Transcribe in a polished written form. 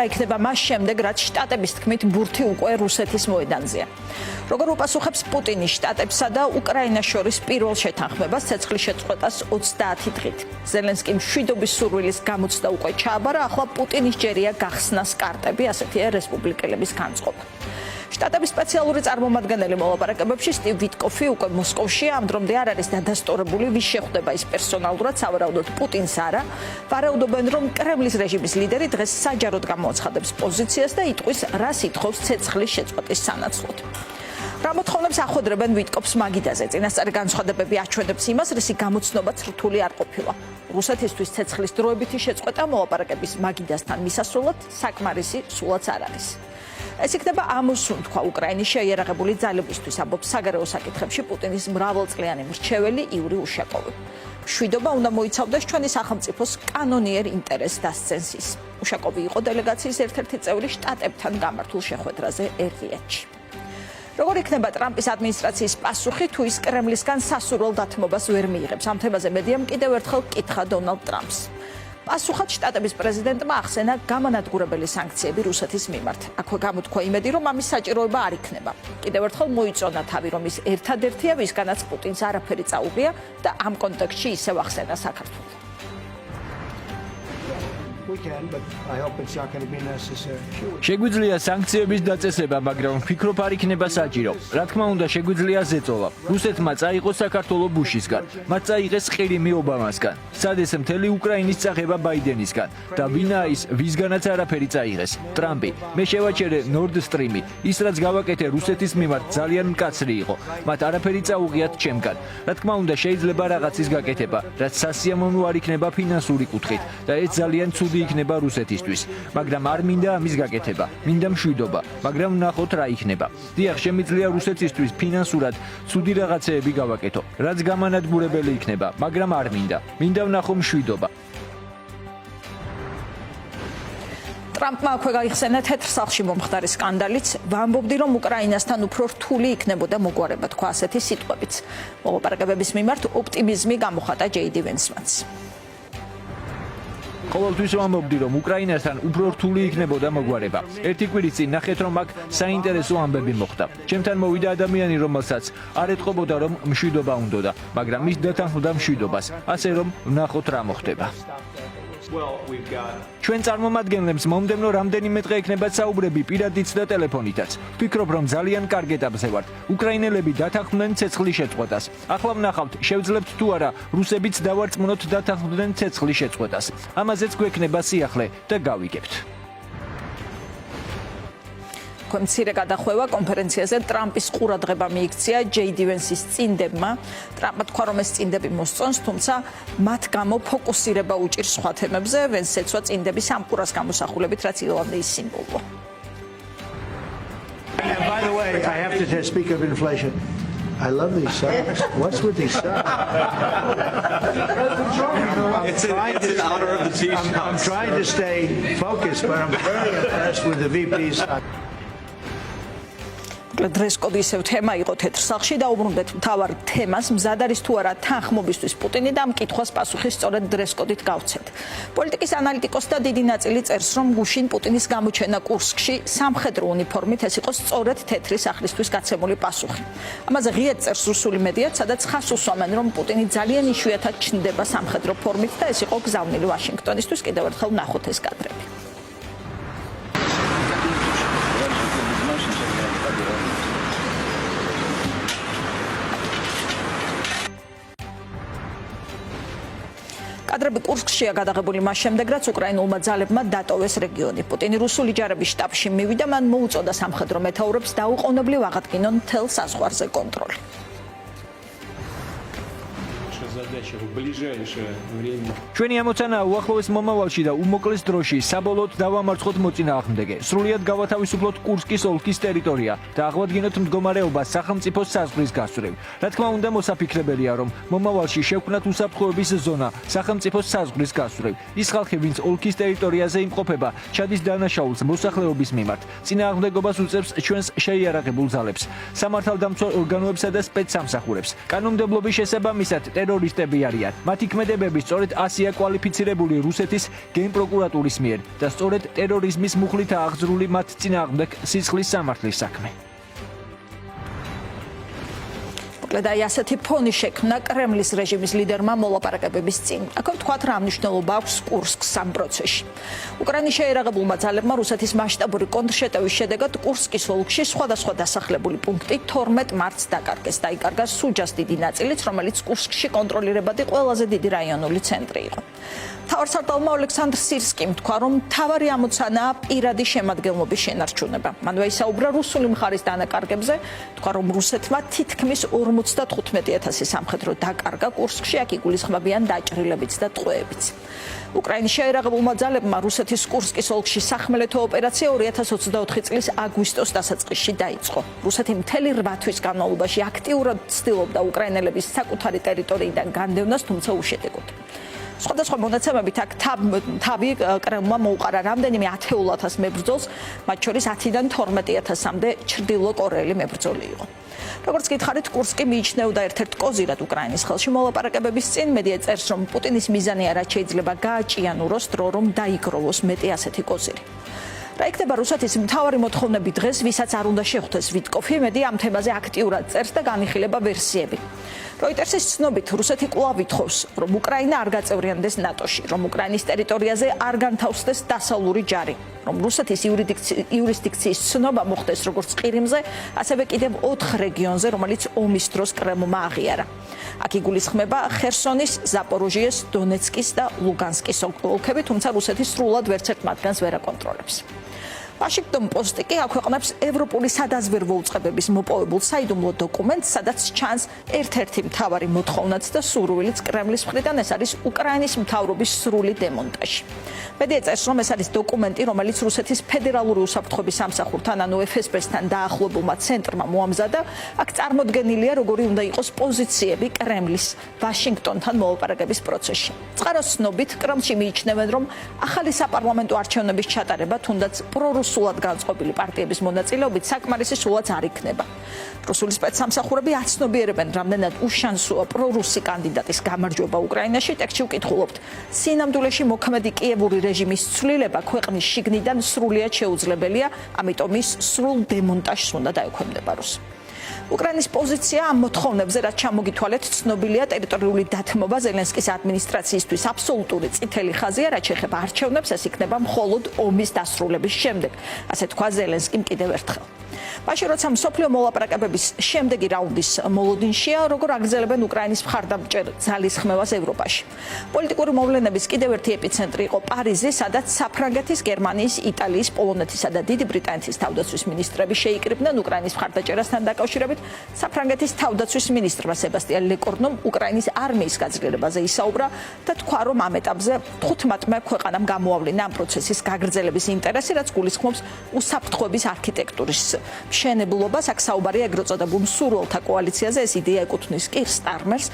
იქნება მას შემდეგ, რაც შტატების თქმით ბურთი უკვე რუსეთის მოედანზეა. Როგორ უპასუხებს პუტინი შტატებსა და უკრაინას შორის პირველ შეთანხმებას ცეცხლის შეწყვეტას 30 დღით. ზელენსკიმ მშვიდობის სურვილის გამოცდა უკვე ჩააბარა, ახლა პუტინის ჯერია გახსნას კარტები, ასეთია რესპუბლიკელების განწყობა. შტატების სპეციალური წარმომადგენელი მოლაპარაკებებში სტივ ვიტკოფი უკვე მოსკოვშია, ამ დრომდე არ არის დადასტურებული, ვის შეხვდება ის პერსონალურად, სავარაუდოდ პუტინს არა. ვარაუდობენ, რომ კრემლის რეჟიმის ლიდერი დღეს საჯაროდ გამოაცხადებს პოზიციას და იტყვის, რას ითხოვს ცეცხლის შეწყვეტის სანაცვლოდ. რა მოთხოვნებს ახვედრებენ ვიტკოფს მაგიდაზე. წინასწარი განცხადებები აჩვენებს იმას, რისი გამოცნობაც რთული არ ყოფილა. რუსეთისთვის ცეცხლის დროებითი შეწყვეტა მოლაპარაკების მაგიდასთან მისასვლელად საკმარისი სულაც არ არის. ეს იქნება ამოსუნ თქვა უკრაინის შეიარაღებული ძალებისთვის, ამბობს საგარეო საკითხებში პუტინის მრავალწლიანი მრჩეველი იური უშაკოვი. მშვიდობა უნდა მოიცავდეს ჩვენი სახელმწიფოს კანონიერ ინტერესს დასცენს ის. უშაკოვი იყო დელეგაციის ერთ-ერთი წევრი შტატებთან გამართულ შეხვედრაზე ერთ-ერთში. როგორ იქნება ტრამპის ადმინისტრაციის პასუხი, თუ ის კრემლისგან სასურველ დათმობას ვერ მიიღებს? ამ თემაზე მედიამ კიდევ ერთხელ კითხა დონალდ ტრამპს. პასუხად შტატების პრეზიდენტმა ახსენა გამანადგურებელი სანქციები რუსეთის მიმართ. აქვე გამოთქვა იმედი, რომ ამის საჭიროება არ იქნება. კიდევ ერთხელ მოიწონა თავი, რომ ის ერთადერთია, ვისგანაც პუტინს არაფერი წაუღია და ამ კონტექსტში ისევ ახსენა საქართველოს. შეგვიძლია სანქციების დაწესება, მაგრამ ვფიქრობ არ იქნება საჭირო. რა თქმა უნდა, შეგვიძლია ზეწოლა. რუსეთმა წაიღო საქართველოს ბუშისგან, მათ წაიღეს ყირიმი ობამასგან, სადეს მთელი უკრაინის წაღება ბაიდენისგან და ვინა ის, ვისგანაც არაფერი წაიღეს. ტრამპი, მე შევაჩერე ნორდ სტრიმი, ის რაც გავაკეთე რუსეთის მიმართ ძალიან მკაცრი იყო. მათ არაფერი წაუღიათ ჩემგან. რა თქმა უნდა, შეიძლება რაღაცის გაკეთება, რაც სასიამოვნო არ იქნება ფინანსური კუთხით და ეს ძალიან ცუდი იქნება რუსეთისთვის, მაგრამ არ მინდა ამის გაკეთება, მინდა მშვიდობა, მაგრამ ვნახოთ რა იქნება. დიახ, შემიძლია რუსეთისთვის ფინანსურად ცუდი რაღაცეები გავაკეთო, რაც გამანადგურებელი იქნება, მაგრამ არ მინდა. მინდა ვნახო მშვიდობა. ტრამპმა აქვე გაიხსენა თეთრ სახლში მომხდარი სკანდალიც, ვამბობდი, რომ უკრაინასთან უფრო რთული იქნებოდა მოგვარება, თქვა ასეთი სიტყვებიც. მოლაპარაკებების მიმართ ოპტიმიზმი გამოხატა ჯეიდი ვენსმანს. ყოველთვის ვამბობდი, რომ უკრაინასთან უფრო რთული იქნებოდა მოგვარება. ერთი კვირის წინ ნახეთ, რომ აქ საინტერესო ამბები მოხდა. ჩემთან მოვიდა ადამიანი, რომელსაც არ ეტყობოდა, რომ მშვიდობა უნდოდა, მაგრამ ის დათანხმდა მშვიდობას, ასე რომ ვნახოთ რა მოხდება. ჩვენ წარმომადგენლებს მომდევნო რამდენიმე დღე ექნებათ საუბრები პირადიც და ტელეფონითაც. ვფიქრობ, რომ ძალიან კარგ ეტაპზე ვართ. უკრაინელები დათანხმდნენ ცეცხლის შეწყვეტას. ახლა ვნახავთ, შევძლებთ თუ არა, რუსებიც დავარწმუნოთ დათანხმდნენ ცეცხლის შეწყვეტას. ამაზეც გვექნება სიახლე და გავიგებთ. მცირე გადახვევა კონფერენციაზე ტრამპის ყურადღება მიიქცია ჯეიდი ვენსის წინდებმა. ტრამპმა თქვა, რომ ეს წინდები მოსწონს, თუმცა მათ გამო ფოკუსირება უჭირს სხვა თემებზე. ვენსს ეცვა წინდების ამ ყურას გამოსახულებით, რაც ირლანდიის სიმბოლოა. By the way, I have to speak of inflation. I love these socks. What's with these socks? It's in honor of the T-shirts. I'm trying to stay focused, but I'm very impressed with the VP's socks. დრესკოდი ისევ თემა იყო თეთრ სახლში და უბრუნდეთ მთავარ თემას, მზად არის თუ არა თანხმობისთვის პუტინი და ამ კითხვას პასუხი სწორედ დრესკოდით გავცეთ. პოლიტიკის ანალიტიკოსი და დიდი ნაწილი წერს, რომ გუშინ პუტინის გამოჩენა კურსკში სამხედრო უნიფორმით ეს იყო სწორედ თეთრი სახლისთვის გაცემული პასუხი. ამაზე ღიად წერს რუსული მედიაც, სადაც ხას უსვამენ, რომ პუტინი ძალიან იშვიათად ჩნდება სამხედრო ფორმით და ეს იყო გზავნილი ვაშინგტონისთვის. კიდევ ერთხელ ვნახოთ ეს კადრები. კადრები კურსკშია გადაღებული მას შემდეგ, რაც უკრაინულმა ძალებმა დატოვეს რეგიონი. პუტინი რუსული ჯარების შტაბში მივიდა, მან მოუწოდა სამხედრო მეთაურებს დაუყოვნებლივ აღადგინონ მთელ საზღვარზე კონტროლი. ჩვენი ამოცანაა უახლოეს მომავალში და უმოკლეს დროში საბოლოოდ დავამარცხოთ მოწინააღმდეგე. სრულიად გავათავისუფლოთ კურსკის ოლქის ტერიტორია და აღვადგინოთ მდგომარეობა სახელმწიფოს საზღვრის გასწვრივ. რა თქმა უნდა, მოსაფიქრებელია, რომ მომავალში შევქმნათ უსაფრთხოების ზონა სახელმწიფოს საზღვრის გასწვრივ. ის ხალხი, ვინც ოლქის ტერიტორიაზე იმყოფება, ჩადის დანაშაულს მოსახლეობის მიმართ. წინააღმდეგობას უწევს ჩვენს შეიარაღებულ ძალებს, სამართალდამცავ ორგანოებსა და სპეცსამსახურებს. კანონმდებლობის შესაბამისად ტერორისტ ტერორისტები არიან. მათი ქმედებები სწორედ ასია კვალიფიცირებული რუსეთის გენპროკურატურის მიერ და სწორედ ტერორიზმის მუხლით აღძრული მათ წინააღმდეგ სისხლის სამართლის საქმე. და ასეთი ფონი შექმნა კრემლის რეჟიმის ლიდერმა მოლაპარაკებების წინ. აქ ვთქვათ, რა მნიშვნელობა აქვს კურსკს ამ პროცესში. უკრაინის შეერაღებულმა ძალებმა რუსეთის მასშტაბური კონტრშეტევის შედეგად კურსკის ოლქში სხვადასხვა დასახლებული პუნქტი 12 მარტს დაკარგეს. დაიკარგა სუჯას დიდი ნაწილიც, რომელიც კურსკში კონტროლირებადი ყველაზე დიდი რაიონული ცენტრი იყო. მთავარსარდალმა ოლექსანდრ სირსკიმ თქვა, რომ მთავარი ამოცანაა პირადი შემადგენლობის შენარჩუნება. მან ვაისაუბრა რუსული მხარის დანაკარგებზე, თქვა, რომ რუსეთმა თითქმის 55,000 სამხედრო დაკარგა კურსკში, აქ იგულისხმებიან დაჭრილებიც და ტყვეებიც. უკრაინის შეერაღებულმა ძალებმა რუსეთის კურსკის ოლქში სახმელეთო ოპერაცია 2024 წლის აგვისტოს დასაწყისში დაიწყო. რუსეთი მთელი 8 თვის განმავლობაში აქტიურად ცდილობდა უკრაინელების საკუთარი ტერიტორიიდან განდევნას, თუმცა უშედეგოდ. სხვადასხვა მონაცემებით აქ თავი კრემლმა მოუყარა რამდენიმე 10,000 მებრძოლს, მათ შორის 10-დან 12,000-მდე ჩრდილო კორეელი მებრძოლი იყო. როგორც გითხარით, კურსკი მიიჩნეოდა ერთ-ერთ კოზირად უკრაინის ხელში მოლაპარაკებების წინ. მედია წერს, რომ პუტინის მიზანია რაც შეიძლება გააჭიანუროს დრო, რომ დაიგროვოს მეტი ასეთი კოზირი. რა იქნება რუსეთის მთავარი მოთხოვნები დღეს, ვისაც არ უნდა შეხვდეს ვიტკოფი, მედია ამ თემაზე აქტიურად წერს და განიხილება ვერსიები. როიტერსის ცნობით, რუსეთი კვლავ ვითხოვს, რომ უკრაინა არ გაწევრიანდეს ნატოში, რომ უკრაინის ტერიტორიაზე არ განთავსდეს დასავლური ჯარი, რომ რუსეთის იურისდიქციის ცნობა მოხდეს როგორც ყირიმზე, ასევე კიდევ 4 რეგიონზე, რომელიც ომის დროს კრემლმა აღიარა. აქ იგულისხმება ხერსონის, ზაპოროჟიეს, დონეცკის და ლუგანსკის ოლქები, თუმცა რუსეთი სრულად ვერცერთ მათგანს ვერ აკონტროლებს. Washington Post-ი კი აქვეყნებს ევროპული სადაზვერვო უწყებების მოპოვებულ საიდუმლო დოკუმენტს, სადაც ჩანს ერთ-ერთი მთავარი მოთხოვნაც და სურვილიც კრემლის მხრიდან, ეს არის უკრაინის მთავრობის სრული დემონტაჟი. მედია წერს, რომ ეს არის დოკუმენტი, რომელიც რუსეთის ფედერალური უსაფრთხოების სამსახურთან, ანუ FSB-სთან დაახლოებულმა ცენტრმა მოამზადა. აქ წარმოდგენილია, როგორი უნდა იყოს პოზიციები კრემლის ვაშინგტონთან მოლაპარაკების პროცესში. წყაროს ცნობით, კრემლში მიიჩნევენ, რომ ახალი საპარლამენტო არჩევნების ჩატარება თუნდაც პრორუსულად განწყობილი პარტიების მონაწილეობით საკმარისი სულაც არ იქნება. რუსული სპეცსამსახურები აცნობიერებენ, რამდენად უშანსოა პრორუსი კანდიდატის გამარჯვება უკრაინაში. ტექსტში ვკითხულობთ, სინამდვილეში მოქმედი კიევური რეჟიმის ცვლილება ქვეყნის შიგნიდან სრულიად შეუძლებელია, ამიტომ ის სრულ დემონტაჟს უნდა დაექვემდებაროს. უკრაინის პოზიცია ამ მოთხოვნებზე, რაც ჩამოგითვალეთ, ცნობილია ტერიტორიული დათმობა ზელენსკის ადმინისტრაციისთვის აბსოლუტური წითელი ხაზია, რაც შეეხება არჩევნებს, ეს იქნება მხოლოდ ომის დასრულების შემდეგ, ასე თქვა ზელენსკიმ კიდევ ერთხელ. მაშინ როცა მსოფლიო მოლაპარაკებების შემდეგი რაუნდის მოლოდინშია, როგორ აგრძელებენ უკრაინის მხარდამჭერ ძალისხმევას ევროპაში. პოლიტიკური მოვლენების კიდევ ერთი ეპიცენტრი იყო პარიზი, სადაც საფრანგეთის, გერმანიის, იტალიის, პოლონეთისა და დიდი ბრიტანეთის თავდაცვის მინისტრები შეიკრიბნენ უკრაინის მხარდაჭერასთან დაკავშირებით. საფრანგეთის თავდაცვის მინისტრმა სებასტიან ლეკორნომ უკრაინის არმიის გაძლიერებაზე ისაუბრა და თქვა, რომ ამ ეტაპზე 15-მე ქვეყანამ გამოავლინა ამ პროცესის გაგრძელების ინტერესი, რაც გულისხმობს უსაფრთხოების არქიტექტურის მშენებლობას. აქ საუბარია ეგრეთ წოდებულ მსურველთა კოალიციაზე, ეს იდეა ეკუთვნის კირ სტარმერს.